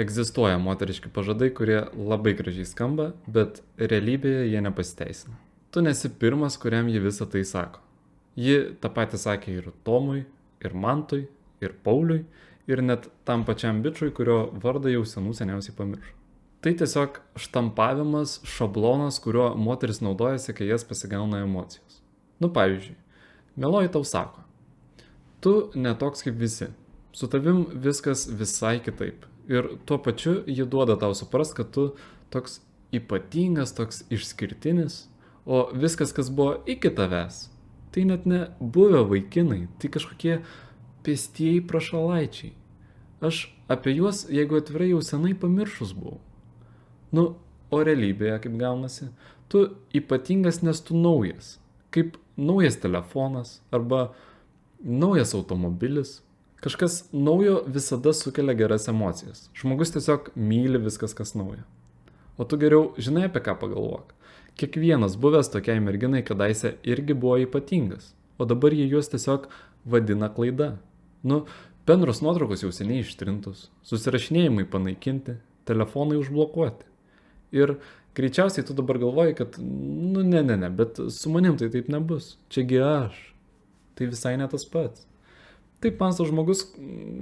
Egzistuoja moteriški pažadai, kurie labai gražiai skamba, bet realybėje jie nepasiteisina. Tu nesi pirmas, kuriam ji visą tai sako. Ji tą patį sakė ir Tomui, ir Mantui, ir Pauliui, ir net tam pačiam bičiui, kurio vardą jau seniausiai pamiršo. Tai tiesiog štampavimas, šablonas, kuriuo moteris naudojasi, kai jas pasigauna emocijos. Pavyzdžiui, mieloji tau sako, tu netoks kaip visi, su tavim viskas visai kitaip. Ir tuo pačiu ji duoda tau suprast, kad tu toks ypatingas, toks išskirtinis, o viskas, kas buvo iki tavęs, tai net ne buvę vaikinai, tai kažkokie pėstieji prašalaičiai. Aš apie juos, jeigu atvirai, jau senai pamiršus buvau. O realybėje, kaip gaunasi, tu ypatingas, nes tu naujas. Kaip naujas telefonas arba naujas automobilis. Kažkas naujo visada sukelia geras emocijas. Žmogus tiesiog myli viskas, kas nauja. O tu geriau žinai, apie ką pagalvok. Kiekvienas buvęs tokiai merginai kadaise irgi buvo ypatingas, o dabar jie juos tiesiog vadina klaida. Bendros nuotraukos jau seniai ištrintos, susirašinėjimai panaikinti, telefonai užblokuoti. Ir greičiausiai tu dabar galvoji, kad ne, bet su manim tai taip nebus. Čiagi aš. Tai visai ne tas pats. Taip mąsto žmogus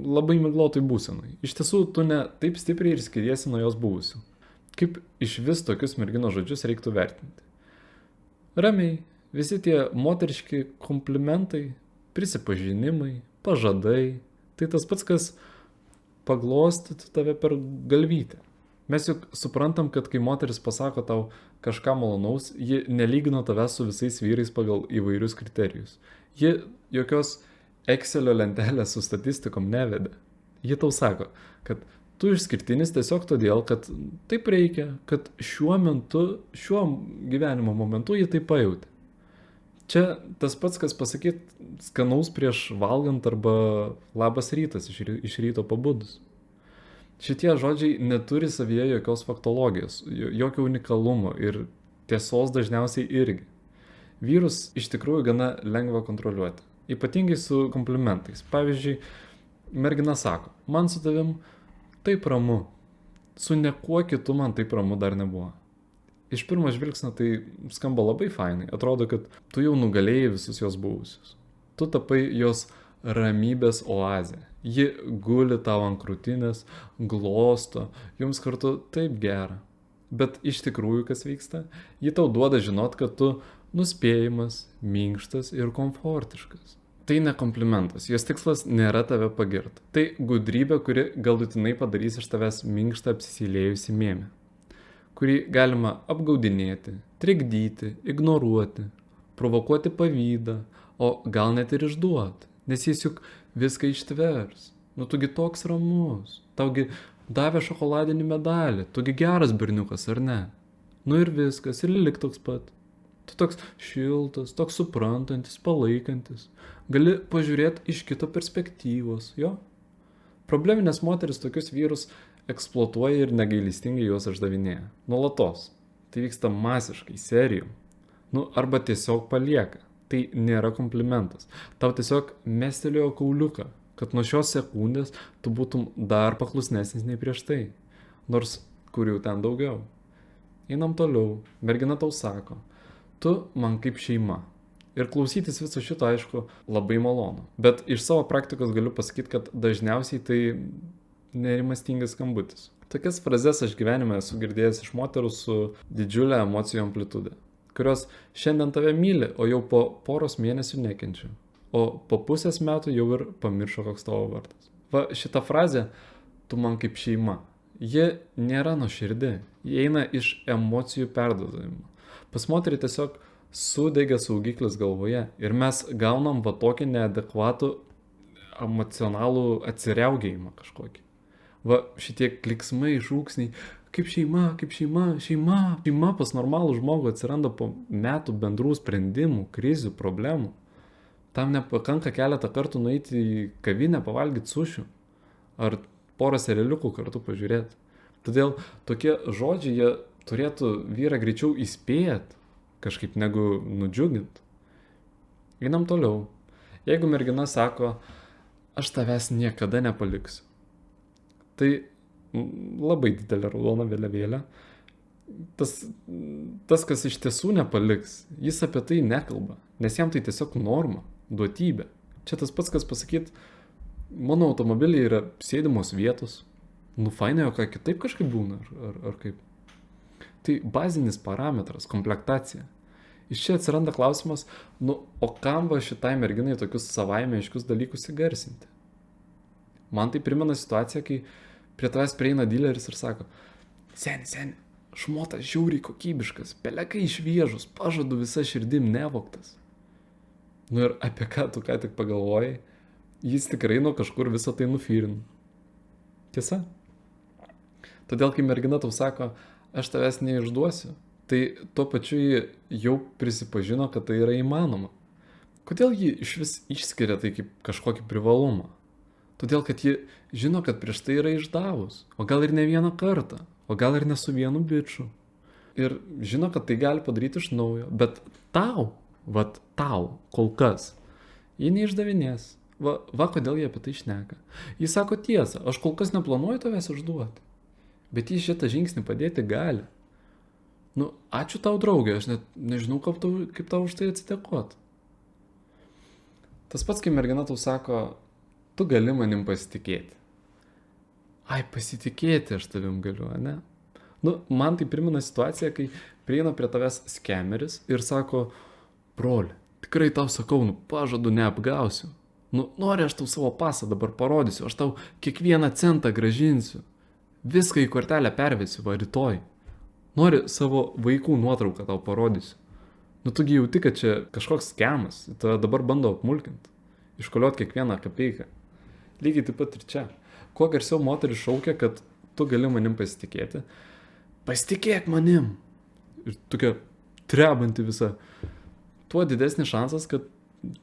labai miglotoj būsenoj. Iš tiesų, tu ne taip stipriai ir skiriesi nuo jos buvusių. Kaip iš vis tokius merginos žodžius reiktų vertinti? Ramiai, visi tie moteriški komplimentai, prisipažinimai, pažadai, tai tas pats, kas paglostyti tave per galvytę. Mes juk suprantam, kad kai moteris pasako tau kažką malonaus, ji nelygino tavęs su visais vyrais pagal įvairius kriterijus. Ji jokios Excelio lentelės su statistikom nevedė. Ji tau sako, kad tu išskirtinis tiesiog todėl, kad taip reikia, kad šiuo gyvenimo momentu ji tai pajauti. Čia tas pats, kas pasakyt skanaus prieš valgant arba labas rytas iš ryto pabudus. Šitie žodžiai neturi savyje jokios faktologijos, jokio unikalumo ir tiesos dažniausiai irgi. Vyrus iš tikrųjų gana lengva kontroliuoti, ypatingai su komplimentais. Pavyzdžiui, mergina sako, man su tavim taip ramu, su niekuo kitu man taip ramu dar nebuvo. Iš pirmo žvilgsnio tai skamba labai fainai, atrodo, kad tu jau nugalėjai visus jos buvusius. Tu tapai jos ramybės oazė. Ji guli tau ant krūtinės, glosto, jums kartu taip gera. Bet iš tikrųjų kas vyksta? Ji tau duoda žinot, kad tu nuspėjimas, minkštas ir komfortiškas. Tai ne komplimentas, jos tikslas nėra tave pagirti. Tai gudrybė, kuri galutinai padarys iš tavęs minkštą apsiseilėjusi mėmę, kurį galima apgaudinėti, trikdyti, ignoruoti, provokuoti pavydą, o gal net ir išduoti. Nes jis juk viską ištvers. Tugi toks ramus. Taugi davė šokoladinį medalį. Tugi geras berniukas, ar ne? Ir viskas, ir lik toks pat. Tu toks šiltas, toks suprantantis, palaikantis. Gali pažiūrėti iš kito perspektyvos, jo? Probleminės moteris tokius vyrus eksploatuoja ir negailestingai juos išdavinėja. Nuolatos. Tai vyksta masiškai, serijom. Arba tiesiog palieka. Tai nėra komplimentas. Tau tiesiog mestelėjo kauliuką, kad nuo šios sekundės tu būtum dar paklusnesnis nei prieš tai. Nors kur jau ten daugiau. Einam toliau. Mergina tau sako, tu man kaip šeima. Ir klausytis viso šito, aišku, labai malonu. Bet iš savo praktikos galiu pasakyti, kad dažniausiai tai nerimastingas skambutis. Tokias frazes aš gyvenime esu girdėjęs iš moterų su didžiulė emocijų amplitudė, kurios šiandien tave myli, o jau po poros mėnesių nekenčia. O po pusės metų jau ir pamiršo, koks tavo vardas. Šita frazė, tu man kaip šeima, ji nėra nuoširdi, ji eina iš emocijų perdozavimo. Pas moterį tiesiog sudegė saugiklis galvoje ir mes gaunam tokį neadekvatų emocionalų atsiriaugėjimą kažkokį. Šitie kliksmai, šūksniai, kaip šeima pas normalų žmogų atsiranda po metų bendrų sprendimų, krizių, problemų. Tam nepakanka keletą kartų nueiti į kavinę, pavalgyti sušių ar porą serialiukų kartu pažiūrėti. Todėl tokie žodžiai, jie turėtų vyrą greičiau įspėti kažkaip negu nudžiugint. Einam toliau. Jeigu mergina sako, aš tavęs niekada nepaliksiu, tai labai didelė raudona vėliavėlė. Tas, kas iš tiesų nepaliks, jis apie tai nekalba, nes jam tai tiesiog norma, duotybė. Čia tas pats, kas pasakyt, mano automobiliai yra sėdimos vietos, fainai, o ką kitaip kažkaip būna, ar kaip. Tai bazinis parametras, komplektacija. Iš čia atsiranda klausimas, o kam va šitai merginai tokius savaime aiškius dalykus įgarsinti? Man tai primena situaciją, kai prie tavęs prieina dileris ir sako, seni, šmotas žiauriai kokybiškas, pelekai šviežus, pažadu visa širdim nevoktas. Ir apie ką tu ką tik pagalvojai, jis tikrai nuo kažkur visą tai nufyrino. Tiesa? Todėl, kai mergina tau sako, aš tavęs neišduosiu, tai tuo pačiu ji jau prisipažino, kad tai yra įmanoma. Kodėl ji iš vis išskiria tai kaip kažkokį privalumą? Todėl, kad ji žino, kad prieš tai yra išdavus, o gal ir ne vieną kartą, o gal ir ne su vienu biču. Ir žino, kad tai gali padaryti iš naujo, bet tau, kol kas, ji neišdavinės. Va kodėl jie apie tai šneka. Jis sako tiesą, aš kol kas neplanuoju tavęs išduoti, bet jis šitą žingsnį padėti gali. Ačiū tau, draugė, aš net nežinau, kaip tau už tai atsidėkot. Tas pats, kai mergina tau sako, tu gali manim pasitikėti. Pasitikėti aš tavim galiu, ne? Man tai primena situaciją, kai prieina prie tavęs skemeris ir sako, broli, tikrai tau sakau, pažadu neapgausiu. Nori aš tau savo pasą dabar parodysiu, aš tau kiekvieną centą grąžinsiu. Viską į kortelę pervesiu, rytoj. Nori savo vaikų nuotrauką tau parodysiu. Tugi jauti, kad čia kažkoks skemas, tave dabar bando apmulkinti. Iškoliot kiekvieną kapeiką. Lygiai taip pat ir čia. Kuo garsiau moteris šaukia, kad tu gali manim pasitikėti. Pasitikėk manim. Ir tokia trebanti visa. Tuo didesnis šansas, kad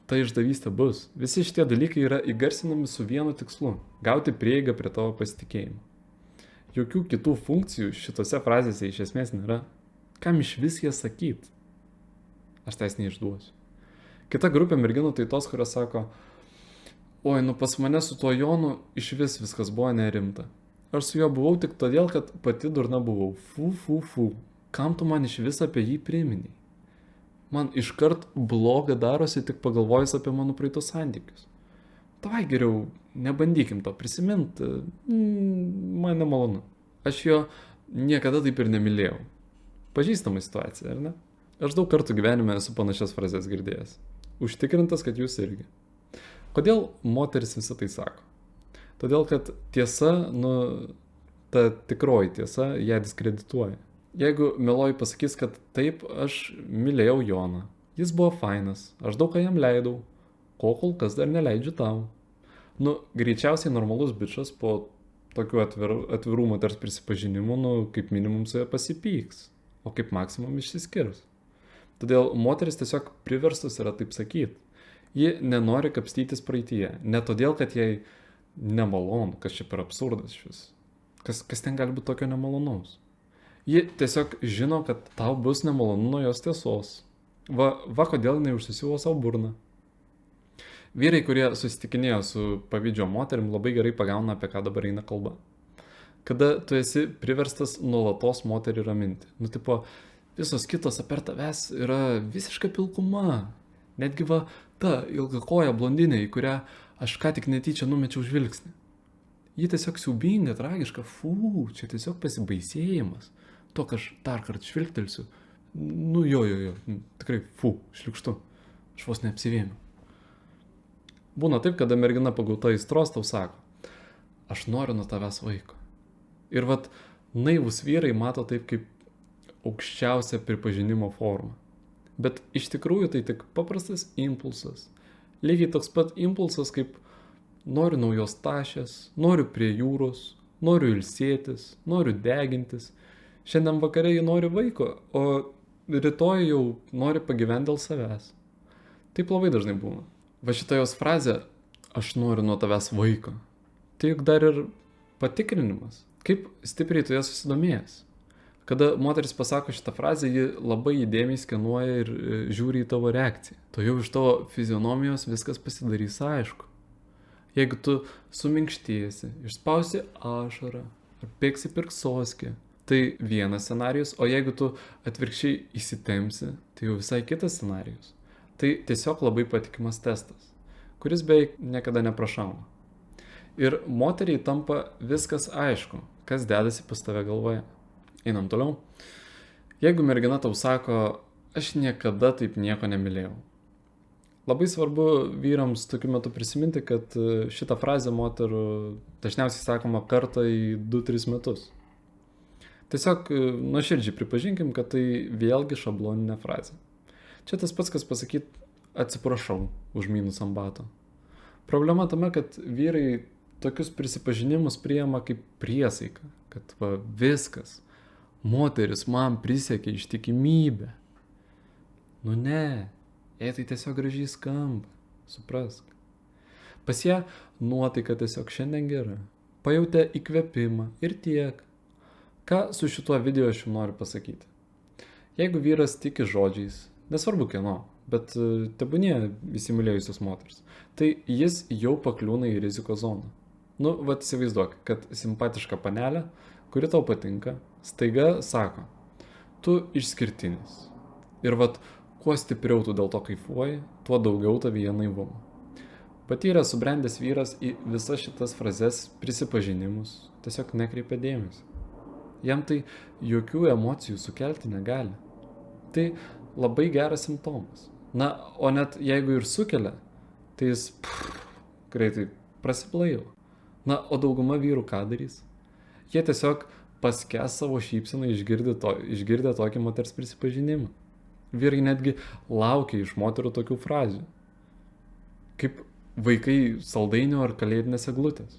ta išdavystė bus. Visi šitie dalykai yra įgarsinami su vienu tikslu. Gauti prieigą prie tavo pasitikėjimo. Jokių kitų funkcijų šitose frazėse iš esmės nėra. Kam iš vis jie sakyt? Aš tais neišduosiu. Kita grupė merginų tai tos, kurios sako, oi, pas mane su tuo Jonu iš vis viskas buvo nerimta. Aš su juo buvau tik todėl, kad pati durna buvau. Fu. Kam tu man iš vis apie jį priminiai? Man iškart bloga darosi tik pagalvojus apie mano praeitus santykius. Tavai geriau nebandykim to prisiminti, man nemalonu. Aš jo niekada taip ir nemylėjau. Pažįstama situacija, ar ne? Aš daug kartų gyvenime esu panašias frazes girdėjęs. Užtikrintas, kad jūs irgi. Kodėl moteris visą tai sako? Todėl, kad tiesa, ta tikroji tiesa, ją diskredituoja. Jeigu meloji pasakys, kad taip, aš mylėjau Joną, jis buvo fainas, aš daug ką jam leidau, ko kol kas dar neleidžiu tau. Greičiausiai normalus bičas po tokių atvirų moters prisipažinimų, kaip minimum su ja pasipyks, o kaip maksimum išsiskirs. Todėl moteris tiesiog priverstas yra taip sakyti. Ji nenori kapstytis praeityje. Ne todėl, kad jai nemalonu, kas čia per absurdas šis. Kas ten gali būti tokio nemalonaus. Ji tiesiog žino, kad tau bus nemalonu nuo jos tiesos. Va kodėl jinai užsisiuvo savo burną. Vyrai, kurie susitikinėjo su pavydžio moterim, labai gerai pagauna, apie ką dabar eina kalba. Kada tu esi priverstas nuolatos moterį raminti. Visos kitos apart tavęs yra visiška pilkuma. Netgi ta ilgakoja blondinė, į kurią aš ką tik netyčia numečiau žvilgsnį. Ji tiesiog siaubinga, tragiška, čia tiesiog pasibaisėjimas. Tok aš dar kartą švilgtelsiu. Jo, tikrai šliukštu. Aš vos neapsivėmiau. Būna taip, kada mergina pagauta aistros tau sako, aš noriu nuo tavęs vaiko. Ir naivus vyrai mato taip kaip aukščiausia pripažinimo forma. Bet iš tikrųjų tai tik paprastas impulsas. Lygiai toks pat impulsas kaip noriu naujos tašės, noriu prie jūros, noriu ilsėtis, noriu degintis. Šiandien vakare ji nori vaiko, o rytoj jau nori pagyventi dėl savęs. Taip labai dažnai būna. Va šita jos frazė, aš noriu nuo tavęs vaiko. Tai juk dar ir patikrinimas. Kaip stipriai tu ją susidomėjęs. Kada moteris pasako šitą frazę, ji labai įdėmiai skenuoja ir žiūri į tavo reakciją. To jau iš tavo fizionomijos viskas pasidarys aišku. Jeigu tu suminkštėsi, išspausi ašarą, ar bėgsi pirk soskį. Tai vienas scenarijus, o jeigu tu atvirkščiai įsitempsi, tai jau visai kitas scenarijus. Tai tiesiog labai patikimas testas, kuris beveik niekada neprašauna. Ir moteriai tampa viskas aišku, kas dedasi pas tave galvoje. Einam toliau. Jeigu mergina tau sako, aš niekada taip nieko nemylėjau. Labai svarbu vyrams tokiu metu prisiminti, kad šitą frazę moterų dažniausiai sakoma kartą į 2-3 metus. Tiesiog nuoširdžiai pripažinkim, kad tai vėlgi šabloninė frazė. Čia tas pats, kas pasakyt atsiprašau už minus ant bato. Problema tame, kad vyrai tokius prisipažinimus priima kaip priesaiką, kad va, viskas, moteris man prisiekė ištikimybę. Nu ne, jai tai tiesiog gražiai skamba, suprask. Pas ją nuotaika tiesiog šiandien gera, pajautė įkvėpimą ir tiek. Ką su šituo video aš jums noriu pasakyti? Jeigu vyras tiki žodžiais, nesvarbu kieno, bet tebūnie įsimylėjusios moters, tai jis jau pakliūna į rizikos zoną. Nu, vat įsivaizduok, kad simpatiška panelė, kuri tau patinka, staiga sako, tu išskirtinis. Ir vat, kuo stipriau tu dėl to kaifuoji, tuo daugiau tavyje naivumo. Patyręs subrendęs vyras į visas šitas frazes prisipažinimus tiesiog nekreipia dėmesio. Jam tai jokių emocijų sukelti negali. Tai labai geras simptomas. Na, o net jeigu ir sukelia, tai jis greitai prasiblaivo. Na, o dauguma vyrų ką darys? Jie tiesiog paskęs savo šypseną išgirdę tokį moters prisipažinimą. Vyrai netgi laukia iš moterų tokių frazių. Kaip vaikai saldainių ar kalėdinės eglutės.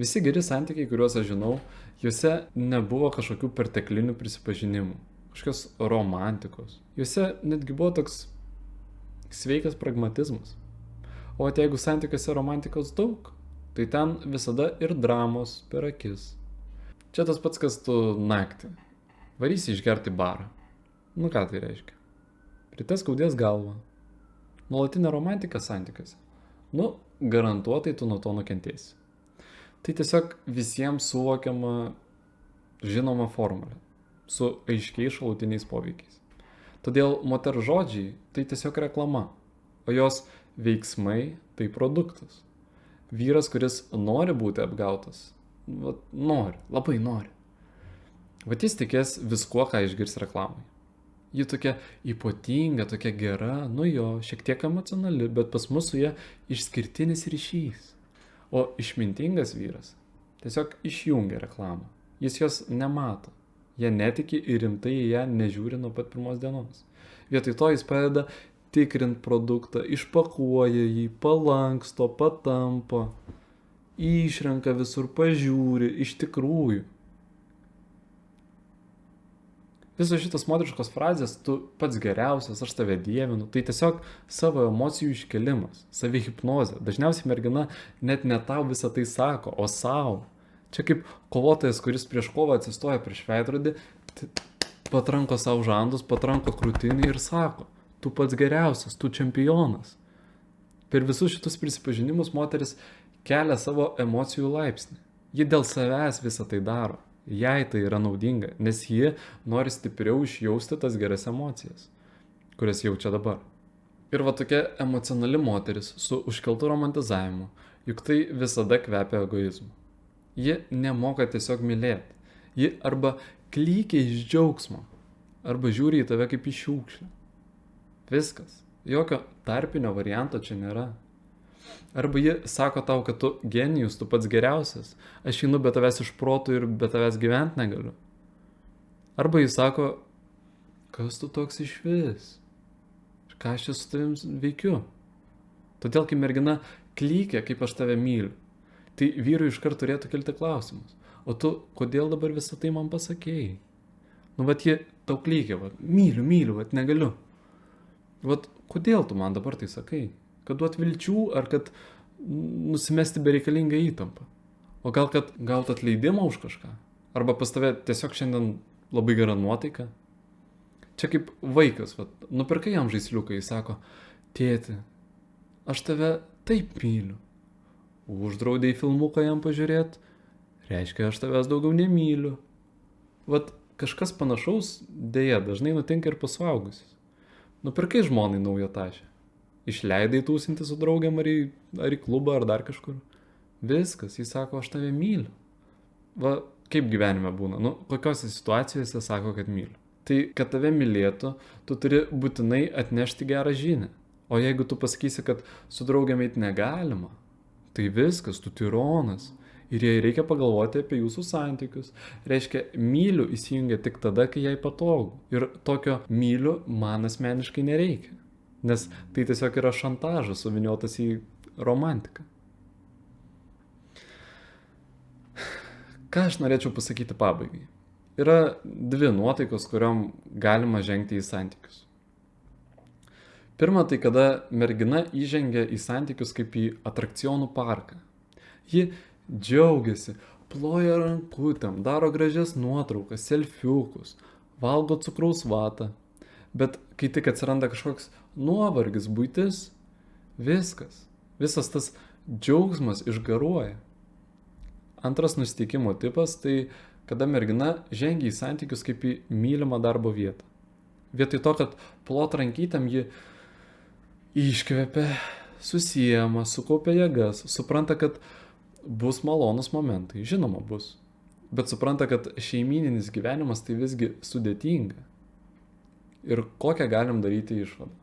Visi geri santykiai, kuriuos aš žinau, juose nebuvo kažkokių perteklinių prisipažinimų, kažkokios romantikos. Juose netgi buvo toks sveikas pragmatizmas. O jeigu santykiuose romantikos daug, tai ten visada ir dramos per akis. Čia tas pats, kas tu naktį. Varysi išgerti barą. Nu ką tai reiškia? Ryte skaudės galvą. Nuolatinė romantika santykiuose. Nu, garantuotai tu nuo to nukentėsi. Tai tiesiog visiems suvokiama žinoma formulė, su aiškiais šalutiniais poveikiais. Todėl moters žodžiai tai tiesiog reklama, o jos veiksmai tai produktas. Vyras, kuris nori būti apgautas, labai nori. Vat jis tikės viskuo, ką išgirs reklamai. Ji tokia ypatinga, tokia gera, nu jo, šiek tiek emocionali, bet pas mus su ja išskirtinis ryšys. O išmintingas vyras tiesiog išjungia reklamą. Jis jos nemato. Jie netiki ir rimtai į ją nežiūri nuo pat pirmos dienos. Vietoj to jis padeda tikrint produktą, išpakuoja jį, palanksto, patampo, išrenka visur, pažiūri, iš tikrųjų. Visos šitos moteriškos frazės, tu pats geriausias, aš tave dievinu, tai tiesiog savo emocijų iškelimas, savihipnozė. Dažniausiai mergina net ne tau visą tai sako, o savo. Čia kaip kovotojas, kuris prieš kovą atsistoja prieš veidrodį, patranko savo žandus, patranko krūtinį ir sako, tu pats geriausias, tu čempionas. Per visus šitus prisipažinimus moteris kelia savo emocijų laipsnį. Ji dėl savęs visą tai daro. Jai tai yra naudinga, nes ji nori stipriau išjausti tas geras emocijas, kurias jaučia dabar. Ir va tokia emocionali moteris su užkeltu romantizavimu, juk tai visada kvepia egoizmu. Ji nemoka tiesiog mylėti. Ji arba klykia iš džiaugsmo, arba žiūri į tave kaip į šiukšlę. Viskas. Jokio tarpinio varianto čia nėra. Arba ji sako tau, kad tu genijus, tu pats geriausias, aš einu be tavęs iš protų ir be tavęs gyventi negaliu. Arba jis sako, kas tu toks iš vis? Ką aš čia su tavim veikiu? Todėl, kai mergina klykia, kaip aš tave myliu, tai vyrui iškart turėtų kilti klausimus. O tu, kodėl dabar visą tai man pasakėjai? Nu, vat jie tau klykia, vat, myliu, vat negaliu. Vat, kodėl tu man dabar tai sakai? Kad duot vilčių, ar kad nusimesti bereikalingą įtampą. O gal kad gaut atleidimą už kažką? Arba pas tave tiesiog šiandien labai gera nuotaika? Čia kaip vaikas, vat, nupirkai jam žaisliuką, jis sako, tėti, aš tave taip myliu. Uždraudėjai filmuką jam pažiūrėti, reiškia aš tavęs daugiau nemyliu. Vat kažkas panašaus dėja dažnai nutinka ir pas suaugusius. Nupirkai žmonai naują tašę. Išleidai tūsinti su draugiam ar į klubą ar dar kažkur. Viskas, jis sako, aš tave myliu. Va, kaip gyvenime būna, kokiose situacijose sako, kad myliu. Tai, kad tave mylėtų, tu turi būtinai atnešti gerą žinią. O jeigu tu pasakysi, kad su draugiam eiti negalima, tai viskas, tu tironas. Ir jai reikia pagalvoti apie jūsų santykius. Reiškia, myliu įsijungia tik tada, kai jai patogu. Ir tokio myliu man asmeniškai nereikia. Nes tai tiesiog yra šantažas suviniotas į romantiką. Ką aš norėčiau pasakyti pabaigai? Yra dvi nuotaikos, kuriom galima žengti į santykius. Pirma, tai kada mergina įžengia į santykius kaip į atrakcionų parką. Ji džiaugiasi, ploja rankutėm, daro gražias nuotraukas, selfiukus, valgo cukraus vatą. Bet kai tik atsiranda kažkoks nuovargis, buitis, viskas. Visas tas džiaugsmas išgaruoja. Antras nusiteikimo tipas, tai kada mergina žengia į santykius kaip į mylimą darbo vietą. Vietoj to, kad plot rankytėm, ji iškvepia, susiema, sukaupia jėgas, supranta, kad bus malonus momentai. Žinoma, bus. Bet supranta, kad šeimyninis gyvenimas tai visgi sudėtinga. Ir kokią galim daryti išvadą.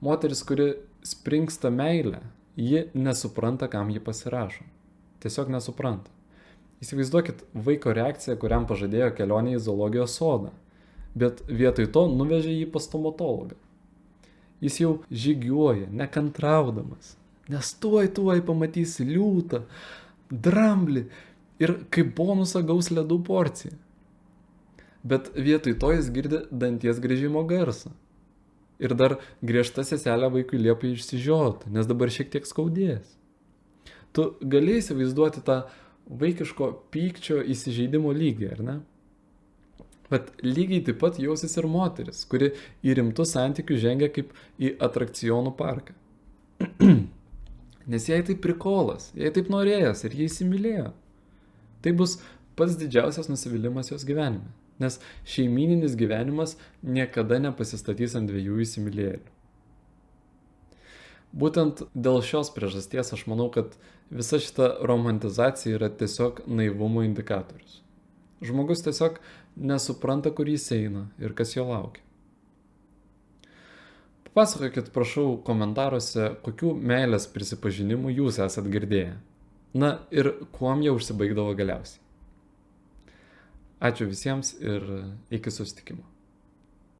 Moteris, kuri springsta meilę, ji nesupranta, kam ji pasirašo. Tiesiog nesupranta. Įsivaizduokit vaiko reakciją, kuriam pažadėjo kelionę į zoologijos sodą, bet vietoj to nuvežė jį pas stomatologą. Jis jau žygiuoja, nekantraudamas, nes tuoj pamatysi liūtą, dramblį ir kaip bonusą gaus ledų porciją. Bet vietoj to jis girdi danties grįžimo garsą. Ir dar griežta seselė vaikui liepia išsižioti, nes dabar šiek tiek skaudės. Tu gali įsivaizduoti tą vaikiško pykčio įsižeidimo lygį, ar ne? Bet lygiai taip pat jausis ir moteris, kuri į rimtus santykius žengia kaip į atrakcionų parką. Nes jai tai prikolas, jai taip norėjęs ir jai įsimylėjo. Tai bus pats didžiausias nusivylimas jos gyvenime. Nes šeimyninis gyvenimas niekada nepasistatys ant dviejų įsimylėjėlių. Būtent dėl šios priežasties aš manau, kad visa šita romantizacija yra tiesiog naivumo indikatorius. Žmogus tiesiog nesupranta, kur jis eina ir kas jo laukia. Papasakokit, prašau, komentaruose, kokių meilės prisipažinimų jūs esat girdėję. Na ir kuom jie užsibaigdavo galiausiai. Ačiū visiems ir iki susitikimo.